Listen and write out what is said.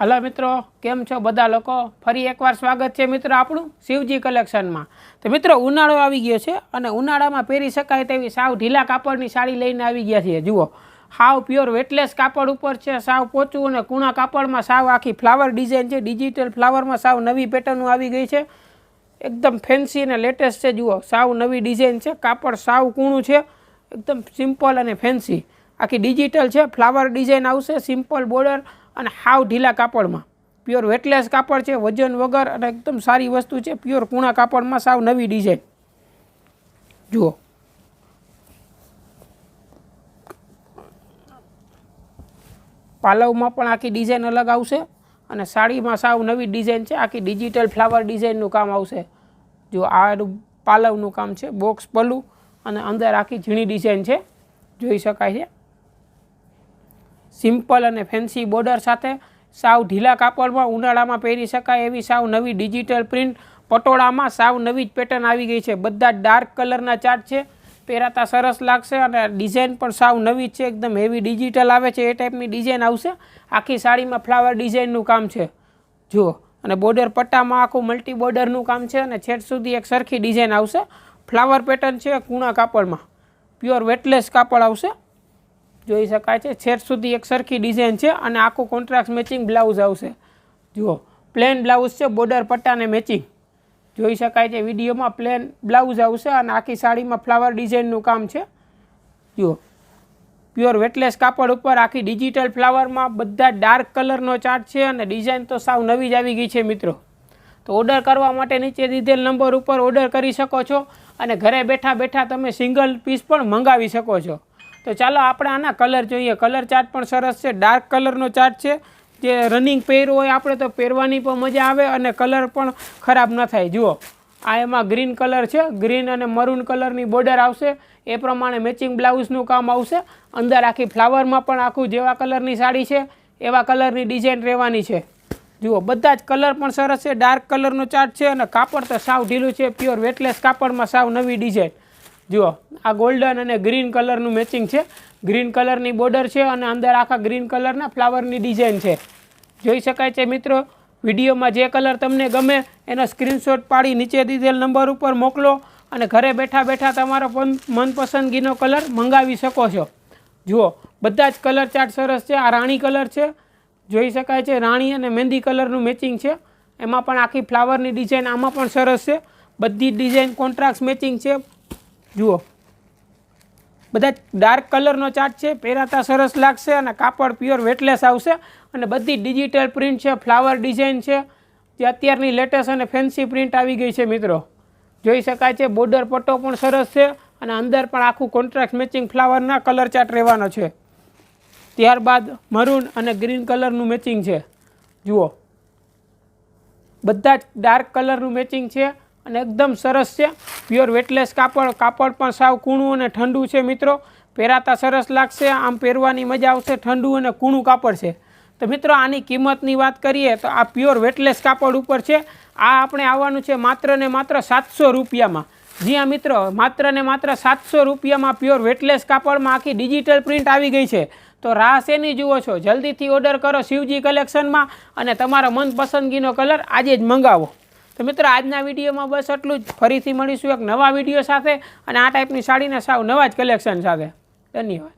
Hello મિત્રો, કેમ છો બધા લોકો? ફરી એકવાર સ્વાગત છે મિત્રો આપણું શિવજી કલેક્શનમાં। તો મિત્રો ઉનાળો આવી ગયો છે અને ઉનાળામાં પહેરી શકાય તેવી સાવ ઢીલા કાપડની સાડી લઈને આવી ગયા છીએ। જુઓ, સાવ પ્યોર વેટલેસ કાપડ ઉપર છે, સાવ પોચું અને કૂણા કાપડમાં સાવ આખી ફ્લાવર ડિઝાઇન છે, ડિજિટલ ફ્લાવરમાં સાવ નવી પેટર્નો આવી ગઈ છે, એકદમ ફેન્સી અને લેટેસ્ટ છે। જુઓ, સાવ નવી ડિઝાઇન છે, કાપડ સાવ કૂણું છે, એકદમ સિમ્પલ અને ફેન્સી, આખી ડિજિટલ છે, ફ્લાવર ડિઝાઇન આવશે, સિમ્પલ બોર્ડર અને હાવ ઢીલા કાપડમાં પ્યોર વેટલેસ કાપડ છે, વજન વગર અને એકદમ સારી વસ્તુ છે, પ્યોર કૂણા કાપડમાં સાવ નવી ડિઝાઇન। જુઓ, પાલવમાં પણ આખી ડિઝાઇન અલગ આવશે અને સાડીમાં સાવ નવી ડિઝાઇન છે, આખી ડિજિટલ ફ્લાવર ડિઝાઇનનું કામ આવશે। જો આ પાલવનું કામ છે, બોક્સ પલ્લું અને અંદર આખી ઝીણી ડિઝાઇન છે, જોઈ શકાય છે, સિમ્પલ અને ફેન્સી બોર્ડર સાથે સાવ ઢીલા કાપડમાં ઉનાળામાં પહેરી શકાય એવી સાવ નવી ડિજિટલ પ્રિન્ટ પટોળામાં સાવ નવી જ પેટર્ન આવી ગઈ છે। બધા ડાર્ક કલરના ચાર્ટ છે, પહેરાતા સરસ લાગશે અને ડિઝાઇન પણ સાવ નવી જ છે, એકદમ હેવી ડિજિટલ આવે છે એ ટાઈપની ડિઝાઇન આવશે। આખી સાડીમાં ફ્લાવર ડિઝાઇનનું કામ છે, જુઓ, અને બોર્ડર પટ્ટામાં આખું મલ્ટી બોર્ડરનું કામ છે અને છેક સુધી એક સરખી ડિઝાઇન આવશે। ફ્લાવર પેટર્ન છે, કૂણા કાપડમાં પ્યોર વેટલેસ કાપડ આવશે, જોઈ શકાય છે, છેક સુધી એક સરખી ડિઝાઇન છે અને આખું કોન્ટ્રાસ્ટ મેચિંગ બ્લાઉઝ આવશે। જુઓ, પ્લેન બ્લાઉઝ છે, બોર્ડર પટ્ટાને મેચિંગ, જોઈ શકાય છે વિડીયોમાં પ્લેન બ્લાઉઝ આવશે અને આખી સાડીમાં ફ્લાવર ડિઝાઇનનું કામ છે। જુઓ, પ્યોર વેટલેસ કાપડ ઉપર આખી ડિજિટલ ફ્લાવરમાં બધા ડાર્ક કલરનો ચાર્ટ છે અને ડિઝાઇન તો સાવ નવી જ આવી ગઈ છે મિત્રો। તો ઓર્ડર કરવા માટે નીચે દીધેલ નંબર ઉપર ઓર્ડર કરી શકો છો અને ઘરે બેઠા બેઠા તમે સિંગલ પીસ પણ મંગાવી શકો છો। તો ચાલો આપણે આના કલર જોઈએ। કલર ચાર્ટ પણ સરસ છે, ડાર્ક કલરનો ચાર્ટ છે, જે રનિંગ પહેર્યો હોય આપણે તો પહેરવાની પણ મજા આવે અને કલર પણ ખરાબ ન થાય। જુઓ, આ એમાં ગ્રીન કલર છે, ગ્રીન અને મરૂન કલરની બોર્ડર આવશે, એ પ્રમાણે મેચિંગ બ્લાઉઝનું કામ આવશે। અંદર આખી ફ્લાવરમાં પણ આખું જેવા કલરની સાડી છે એવા કલરની ડિઝાઇન રહેવાની છે। જુઓ, બધા જ કલર પણ સરસ છે, ડાર્ક કલરનો ચાર્ટ છે અને કાપડ તો સાવ ઢીલું છે, પ્યોર વેટલેસ કાપડમાં સાવ નવી ડિઝાઇન। જુઓ, આ ગોલ્ડન અને ગ્રીન કલરનું મેચિંગ છે, ગ્રીન કલરની બોર્ડર છે અને અંદર આખા ગ્રીન કલરના ફ્લાવરની ડિઝાઇન છે, જોઈ શકાય છે મિત્રો। વિડીયોમાં જે કલર તમને ગમે એનો સ્ક્રીનશોટ પાડી નીચે દીધેલ નંબર ઉપર મોકલો અને ઘરે બેઠા બેઠા તમારો મનપસંદગીનો કલર મંગાવી શકો છો। જુઓ, બધા જ કલર ચાર્ટ સરસ છે, આ રાણી કલર છે, જોઈ શકાય છે, રાણી અને મહેંદી કલરનું મેચિંગ છે, એમાં પણ આખી ફ્લાવરની ડિઝાઇન આમાં પણ સરસ છે, બધી ડિઝાઇન કોન્ટ્રાસ્ટ મેચિંગ છે। જુઓ, બધા ડાર્ક કલરનો ચાર્ટ છે, પહેરાતા સરસ લાગશે અને કાપડ પ્યોર વેટલેસ આવશે અને બધી ડિજિટલ પ્રિન્ટ છે, ફ્લાવર ડિઝાઇન છે, જે અત્યારની લેટેસ્ટ અને ફેન્સી પ્રિન્ટ આવી ગઈ છે મિત્રો, જોઈ શકાય છે। બોર્ડર પટ્ટો પણ સરસ છે અને અંદર પણ આખું કોન્ટ્રાસ્ટ મેચિંગ ફ્લાવરના કલર ચાર્ટ રહેવાનો છે। ત્યારબાદ મરૂન અને ગ્રીન કલરનું મેચિંગ છે। જુઓ, બધા જ ડાર્ક કલરનું મેચિંગ છે અને એકદમ સરસ છે, પ્યોર વેટલેસ કાપડ, કાપડ પણ સાવ કૂણું અને ઠંડુ છે મિત્રો, પહેરાતા સરસ લાગશે, આમ પહેરવાની મજા આવશે, ઠંડુ અને કૂણું કાપડ છે। તો મિત્રો આની કિંમતની વાત કરીએ તો આ પ્યોર વેટલેસ કાપડ ઉપર છે, આ આપણે આવવાનું છે માત્ર ને માત્ર 700 રૂપિયામાં। જી હા મિત્રો, માત્ર ને માત્ર 700 રૂપિયામાં પ્યોર વેટલેસ કાપડમાં આખી ડિજિટલ પ્રિન્ટ આવી ગઈ છે। તો રાહ શેની જુઓ છો? જલ્દીથી ઓર્ડર કરો શિવજી કલેક્શનમાં અને તમારો મનપસંદગીનો કલર આજે જ મંગાવો। તો મિત્રો આજના વિડીયોમાં બસ એટલું જ, ફરીથી મળીશું એક નવા વિડીયો સાથે અને આ ટાઈપની સાડીના સાવ નવા જ કલેક્શન સાથે। ધન્યવાદ।